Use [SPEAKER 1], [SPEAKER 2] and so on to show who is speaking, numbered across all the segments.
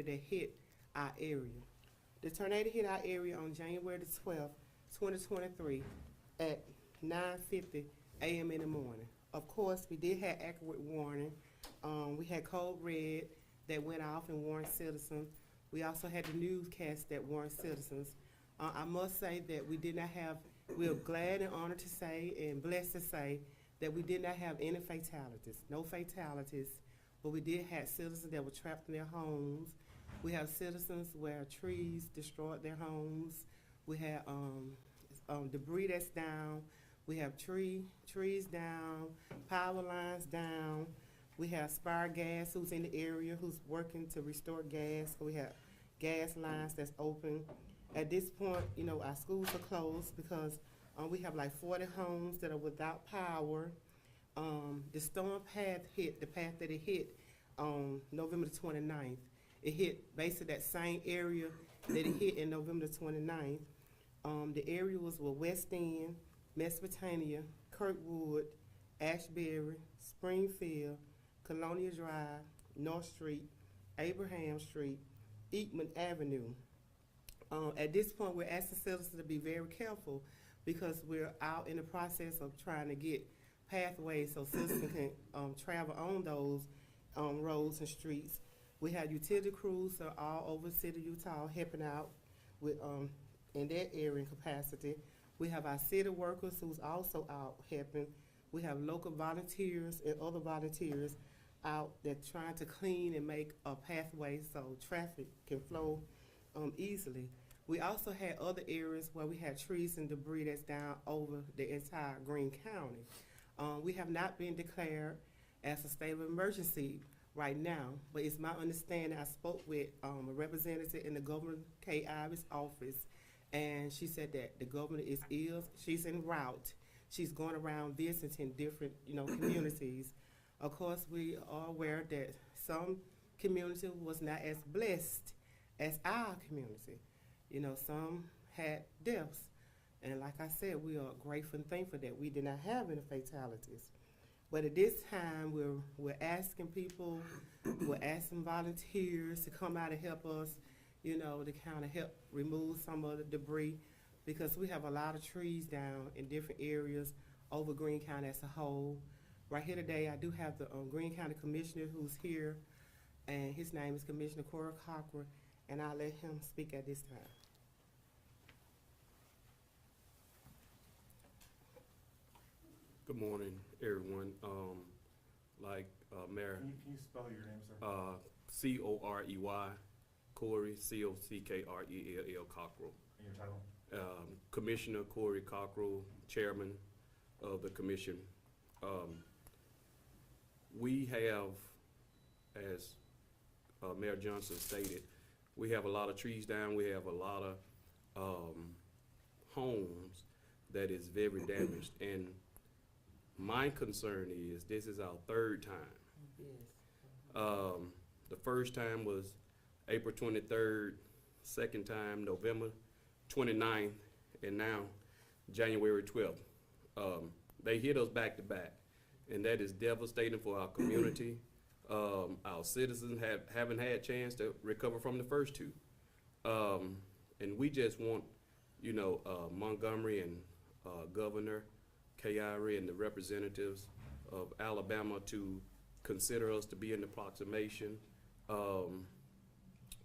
[SPEAKER 1] that hit our area. The tornado hit our area on January the 12th, 2023 at 9:50 a.m. in the morning. Of course, we did have accurate warning. We had code red that went off and warned citizens. We also had the newscast that warned citizens. I must say that we are glad and honored to say and blessed to say that we did not have any fatalities, no fatalities, but we did have citizens that were trapped in their homes. We have citizens where trees destroyed their homes. We had debris that's down. We have trees down, power lines down. We have Spire Gas who's in the area who's working to restore gas. So we have gas lines that's open. At this point, our schools are closed because we have like 40 homes that are without power. The storm path hit, the path that it hit on November the 29th. It hit basically that same area that it hit in November the 29th. The area was with West End, Mesopotamia, Kirkwood, Ashbury, Springfield, Colonial Drive, North Street, Abraham Street, Eatman Avenue. At this point, we're asking citizens to be very careful because we're out in the process of trying to get pathways so citizens can travel on those roads and streets. We have utility crews that are all over the city of Eutaw helping out with in that area capacity. We have our city workers who's also out helping. We have local volunteers and other volunteers out that trying to clean and make a pathway so traffic can flow easily. We also had other areas where we had trees and debris that's down over the entire Greene County. We have not been declared as a state of emergency right now, but it's my understanding, I spoke with a representative in the Governor Kay Ivey's office, and she said that the governor is ill, she's en route, she's going around visiting different communities. Of course, we are aware that some community was not as blessed as our community. Some had deaths. And like I said, we are grateful and thankful that we did not have any fatalities. But at this time, we're asking people, we're asking volunteers to come out and help us, to kind of help remove some of the debris, because we have a lot of trees down in different areas over Greene County as a whole. Right here today, I do have the Greene County Commissioner who's here, and his name is Commissioner Corey Cochran, and I'll let him speak at this time.
[SPEAKER 2] Good morning, everyone. Mayor.
[SPEAKER 3] Can you spell your name, sir?
[SPEAKER 2] Corey, Corey, Cockrell, Cockrell.
[SPEAKER 3] And your title?
[SPEAKER 2] Commissioner Corey Cockrell, Chairman of the Commission. We have, as Mayor Johnson stated, we have a lot of trees down. We have a lot of homes that is very damaged. And my concern is this is our third time.
[SPEAKER 1] Yes.
[SPEAKER 2] The first time was April 23rd, second time November 29th, and now January 12th. They hit us back to back, and that is devastating for our community. Our citizens haven't had a chance to recover from the first two. And we just want, Montgomery and Governor Kayari and the representatives of Alabama to consider us to be in the proclamation.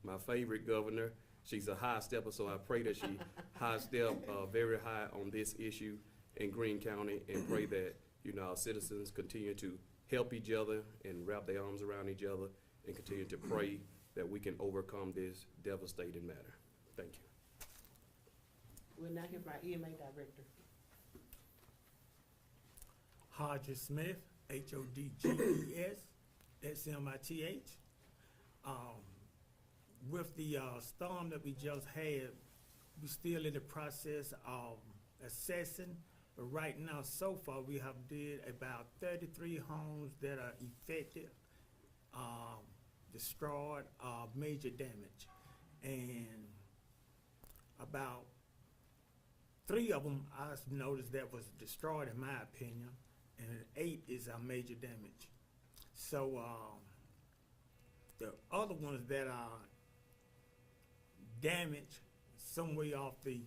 [SPEAKER 2] My favorite governor, she's a high stepper, so I pray that she high step very high on this issue in Greene County, and pray that our citizens continue to help each other and wrap their arms around each other and continue to pray that we can overcome this devastating matter. Thank you.
[SPEAKER 1] We're now here by EMA Director.
[SPEAKER 4] Hodges Smith, Hodges, SMITH. With the storm that we just had, we're still in the process of assessing, but right now, so far, we have did about 33 homes that are affected, destroyed, major damage, and about 3 of them I noticed that was destroyed, in my opinion, and 8 is a major damage. So the other ones that are damage some way off the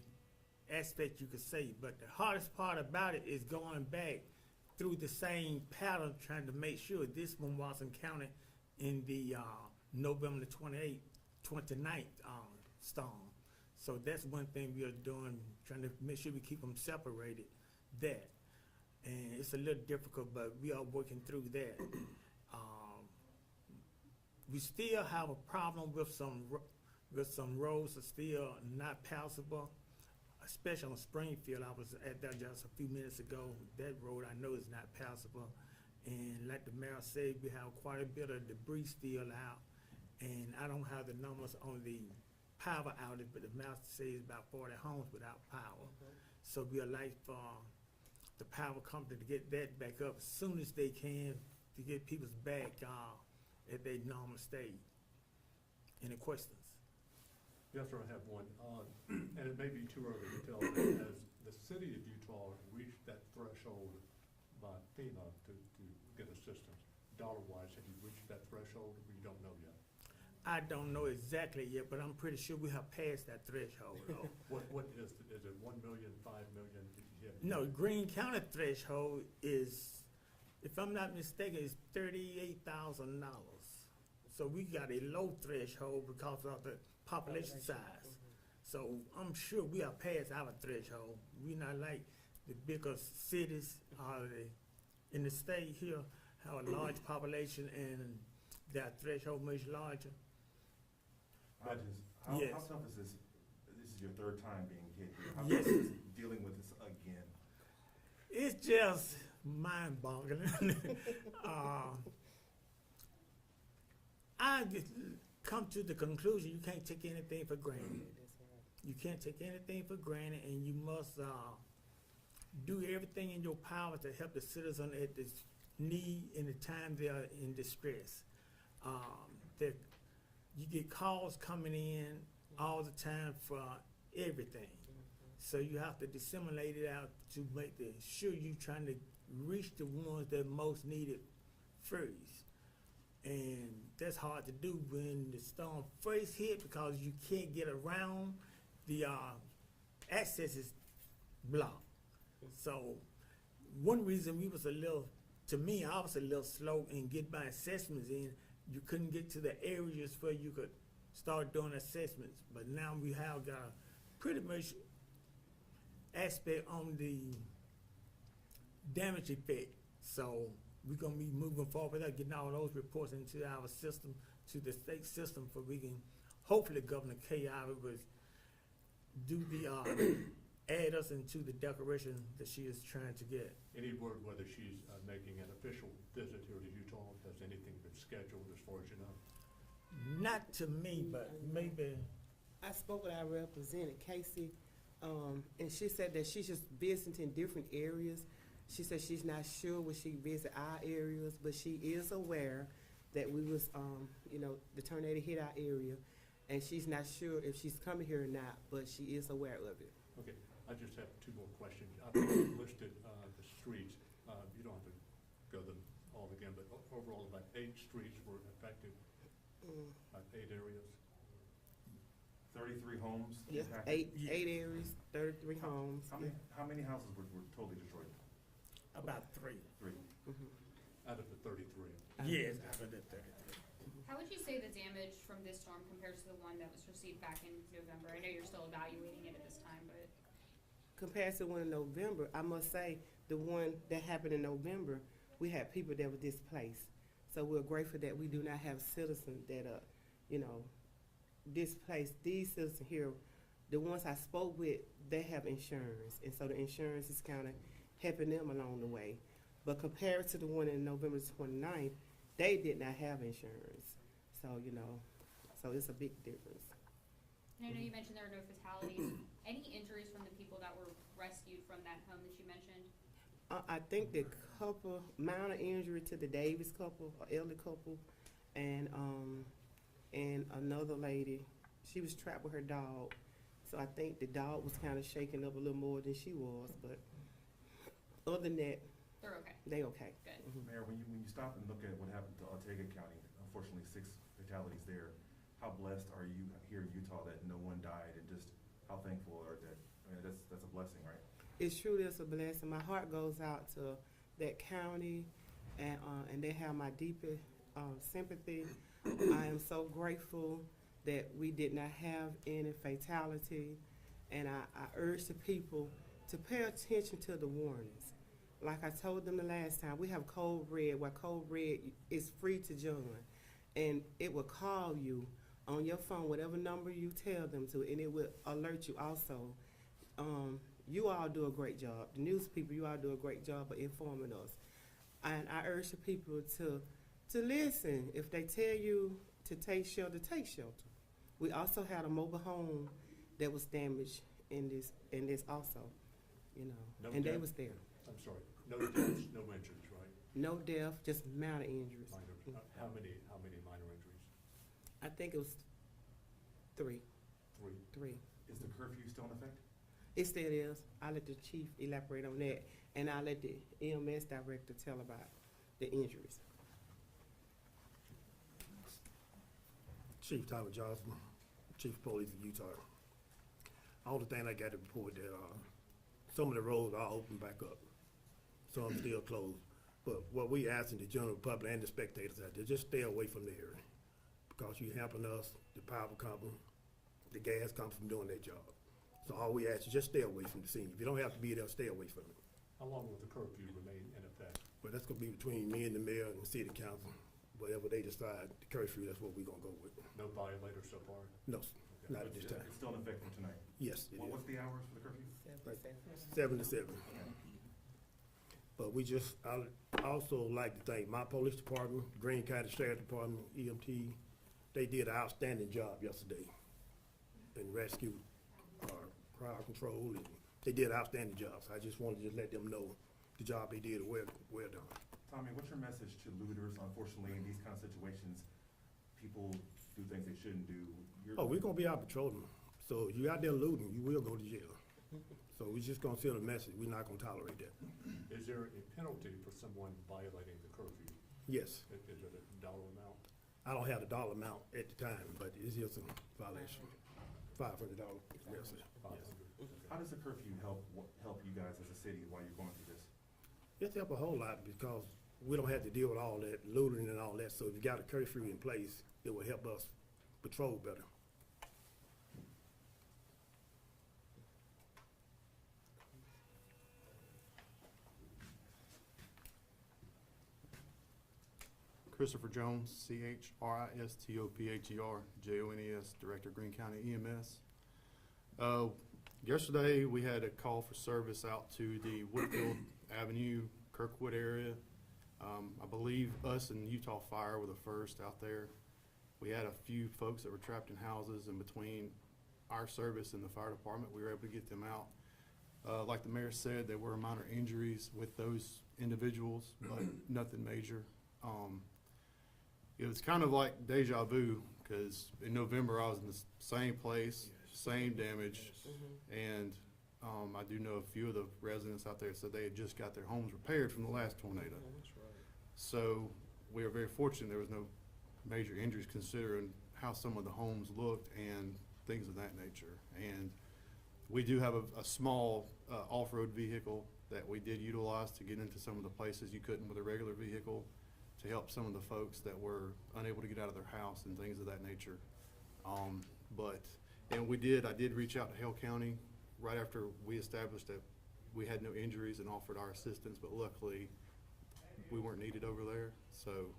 [SPEAKER 4] aspect you could say. But the hardest part about it is going back through the same pattern, trying to make sure this one wasn't counted in the November 28th, 29th storm. So that's one thing we are doing, trying to make sure we keep them separated. That, and it's a little difficult, but we are working through that. We still have a problem with some roads are still not passable, especially on Springfield. I was at that just a few minutes ago. That road I know is not passable, and like the mayor said, we have quite a bit of debris still out. And I don't have the numbers on the power outage, but the mayor says about 40 homes without power. So we are like for the power company to get that back up as soon as they can to get people's back at their normal state. Any questions?
[SPEAKER 5] Yes, sir, I have one. And it may be too early to tell, but has the city of Eutaw reached that threshold by FEMA to get assistance? Dollar-wise, have you reached that threshold, or you don't know yet?
[SPEAKER 4] I don't know exactly yet, but I'm pretty sure we have passed that threshold.
[SPEAKER 5] What is it 1 million, 5 million?
[SPEAKER 4] No, Greene County threshold is, if I'm not mistaken, is $38,000. So we got a low threshold because of the population size. So I'm sure we are past our threshold. We're not like the bigger cities in the state here have a large population and their threshold much larger.
[SPEAKER 3] How
[SPEAKER 4] Yes.
[SPEAKER 3] tough is this? This is your third time being hit here. How
[SPEAKER 4] Yes.
[SPEAKER 3] tough is dealing with this again?
[SPEAKER 4] It's just mind-boggling. I just come to the conclusion you can't take anything for granted. You can't take anything for granted, and you must do everything in your power to help the citizen at this need in the time they are in distress. You get calls coming in all the time for everything. So you have to disseminate it out to make sure you're trying to reach the ones that most need it first. And that's hard to do when the storm first hit because you can't get around. The access is blocked. So one reason I was a little slow in getting my assessments in. You couldn't get to the areas where you could start doing assessments. But now we have got a pretty much aspect on the damage effect. So we're gonna be moving forward, getting all those reports into our system, to the state system, for we can, hopefully Governor Kay would do the, add us into the declaration that she is trying to get.
[SPEAKER 5] Any word whether she's making an official visit here to Eutaw? Has anything been scheduled as far as you know?
[SPEAKER 4] Not to me, but maybe.
[SPEAKER 1] I spoke with our representative, Casey, and she said that she's just visiting different areas. She said she's not sure when she visit our areas, but she is aware that we was, the tornado hit our area, and she's not sure if she's coming here or not, but she is aware of it.
[SPEAKER 5] Okay, I just have two more questions. I think you listed the streets. You don't have to go them all again, but overall about 8 streets were affected, about 8 areas.
[SPEAKER 3] 33 homes
[SPEAKER 1] Yeah,
[SPEAKER 3] impacted?
[SPEAKER 1] eight areas, 33 homes.
[SPEAKER 3] How many houses were totally destroyed?
[SPEAKER 4] About 3.
[SPEAKER 3] 3.
[SPEAKER 5] Out of the 33.
[SPEAKER 4] Yes, out of the 33.
[SPEAKER 6] How would you say the damage from this storm compares to the one that was received back in November? I know you're still evaluating it at this time, but.
[SPEAKER 1] Compared to the one in November, I must say, the one that happened in November, we had people that were displaced. So we're grateful that we do not have citizens that are, displaced. These citizens here, the ones I spoke with, they have insurance. And so the insurance is kind of helping them along the way. But compared to the one in November 29th, they did not have insurance. So, so it's a big difference.
[SPEAKER 6] And I know you mentioned there are no fatalities. Any injuries from the people that were rescued from that home that you mentioned?
[SPEAKER 1] I think the couple, minor injury to the Davis couple, or elderly couple, and another lady, she was trapped with her dog. So I think the dog was kind of shaken up a little more than she was, but other than that,
[SPEAKER 6] They're okay.
[SPEAKER 1] they okay.
[SPEAKER 6] Good.
[SPEAKER 3] Mayor, when you stop and look at what happened to Ortega County, unfortunately 6 fatalities there, how blessed are you here in Utah that no one died, and just how thankful are that, I mean, that's a blessing, right?
[SPEAKER 1] It truly is a blessing. My heart goes out to that county, and they have my deepest sympathy. I am so grateful that we did not have any fatality, and I urge the people to pay attention to the warnings. Like I told them the last time, we have Code Red, where Code Red is free to join, and it will call you on your phone, whatever number you tell them to, and it will alert you also. You all do a great job. The news people, you all do a great job of informing us. And I urge the people to listen. If they tell you to take shelter, take shelter. We also had a mobile home that was damaged in this also, you know,
[SPEAKER 5] No
[SPEAKER 1] and they
[SPEAKER 5] death?
[SPEAKER 1] was there.
[SPEAKER 5] I'm sorry, no deaths, no injuries, right?
[SPEAKER 1] No death, just minor injuries.
[SPEAKER 5] Minor, how many minor injuries?
[SPEAKER 1] I think it was three.
[SPEAKER 5] Three.
[SPEAKER 3] Is the curfew still in effect?
[SPEAKER 1] It still is. I'll let the chief elaborate on that, and I'll let the EMS director tell about the injuries.
[SPEAKER 7] Chief Tyler Johnson, Chief of Police of Utah. All the thing I got to report that some of the roads are open back up, some still closed. But what we asking the general public and the spectators out there, just stay away from the area, because you helping us, the power company, the gas company from doing their job. So all we ask is just stay away from the scene. If you don't have to be there, stay away from it.
[SPEAKER 5] How long will the curfew remain in effect?
[SPEAKER 7] But that's gonna be between me and the mayor and the city council. Whatever they decide, the curfew, that's what we're gonna go with.
[SPEAKER 5] No violators so far?
[SPEAKER 7] No, sir, not at this time.
[SPEAKER 3] It's still in effect from tonight?
[SPEAKER 7] Yes, it is.
[SPEAKER 3] What's the hours for the curfew?
[SPEAKER 7] 7 to 7. But I also like to thank my police department, Greene County Sheriff Department, EMT. They did an outstanding job yesterday in rescue, crowd control, and they did outstanding jobs. I just wanted to let them know the job they did, well done.
[SPEAKER 3] Tommy, what's your message to looters? Unfortunately, in these kind of situations, people do things they shouldn't do.
[SPEAKER 7] We're gonna be out patrolling. So if you out there looting, you will go to jail. So we're just gonna send a message. We're not gonna tolerate that.
[SPEAKER 5] Is there a penalty for someone violating the curfew?
[SPEAKER 7] Yes,
[SPEAKER 5] Is it a dollar amount?
[SPEAKER 7] I don't have the dollar amount at the time, but it is a violation. $500. Yes, sir.
[SPEAKER 5] 500?
[SPEAKER 7] Yes.
[SPEAKER 5] Okay.
[SPEAKER 3] How does the curfew help you guys as a city while you're going through this?
[SPEAKER 7] It's helped a whole lot because we don't have to deal with all that looting and all that. So if you got a curfew in place, it will help us patrol better.
[SPEAKER 8] Christopher Jones, CHRISTOPHER, JONES, Director, Greene County EMS. Yesterday, we had a call for service out to the Woodfield Avenue, Kirkwood area. I believe us and Eutaw Fire were the first out there. We had a few folks that were trapped in houses, and between our service and the fire department, we were able to get them out. Like the mayor said, there were minor injuries with those individuals, but nothing major. It was kind of like deja vu, because in November I was in the same place, same damage, and I do know a few of the residents out there said they had just got their homes repaired from the last tornado. So we are very fortunate there was no major injuries considering how some of the homes looked and things of that nature. And we do have a small off-road vehicle that we did utilize to get into some of the places you couldn't with a regular vehicle, to help some of the folks that were unable to get out of their house and things of that nature. I did reach out to Hale County right after we established that we had no injuries and offered our assistance, but luckily we weren't needed over there. So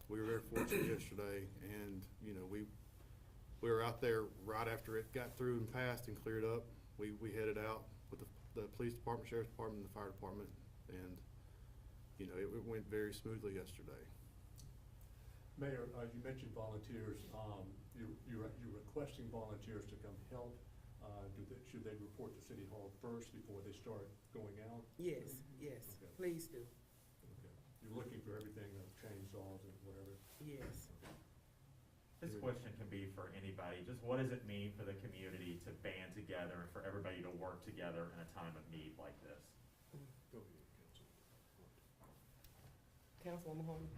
[SPEAKER 8] we were very fortunate yesterday, and we were out there right after it got through and passed and cleared up. We headed out with the police department, sheriff's department, and the fire department, and it went very smoothly yesterday.
[SPEAKER 5] Mayor, you mentioned volunteers. You're requesting volunteers to come help. Should they report to City Hall first before they start going out?
[SPEAKER 1] Yes,
[SPEAKER 5] Okay.
[SPEAKER 1] please do.
[SPEAKER 5] Okay. You're looking for everything, chainsaws and whatever?
[SPEAKER 1] Yes.
[SPEAKER 9] This question can be for anybody. Just what does it mean for the community to band together and for everybody to work together in a time of need like this?
[SPEAKER 5] Go ahead, Council.
[SPEAKER 1] Councilwoman Holmes?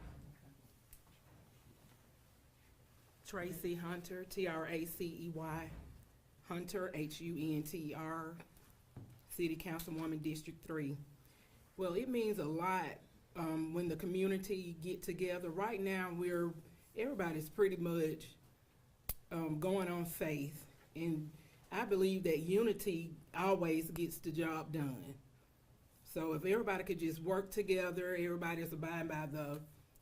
[SPEAKER 1] Tracy Hunter, Tracey, Hunter, Hunter, City Councilwoman, District 3. Well, it means a lot when the community get together. Right now, everybody's pretty much going on faith, and I believe that unity always gets the job done. So if everybody could just work together, everybody's abiding by the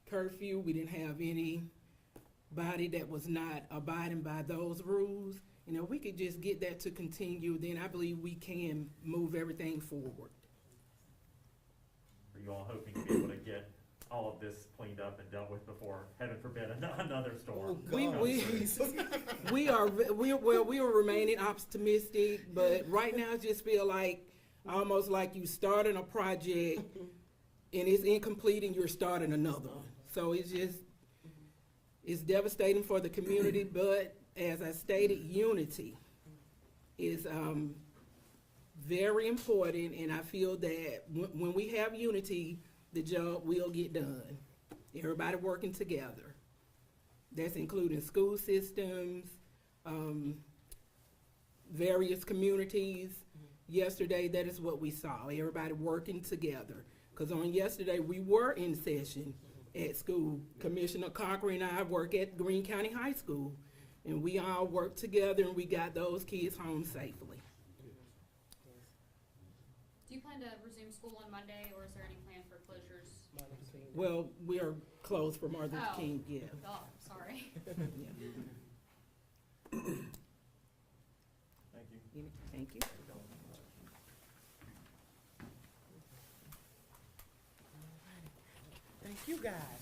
[SPEAKER 1] curfew, we didn't have anybody that was not abiding by those rules. You know, we could just get that to continue, then I believe we can move everything forward.
[SPEAKER 9] Are you all hoping to be able to get all of this cleaned up and dealt with before, heaven forbid, another storm?
[SPEAKER 1] We are remaining optimistic, but right now I just feel like almost like you starting a project and it's incomplete and you're starting another one. So it's devastating for the community, but as I stated, unity is very important, and I feel that when we have unity, the job will get done. Everybody working together. That's including school systems, various communities. Yesterday, that is what we saw, everybody working together. Because on yesterday, we were in session at school. Commissioner Cochran and I work at Greene County High School, and we all worked together and we got those kids home safely.
[SPEAKER 6] Do you plan to resume school on Monday, or is there any plan for closures?
[SPEAKER 1] Well, we are closed for Martin Luther King, yeah.
[SPEAKER 6] Oh, sorry.
[SPEAKER 1] Yeah.
[SPEAKER 3] Thank you.
[SPEAKER 1] Thank you. Thank you, guys.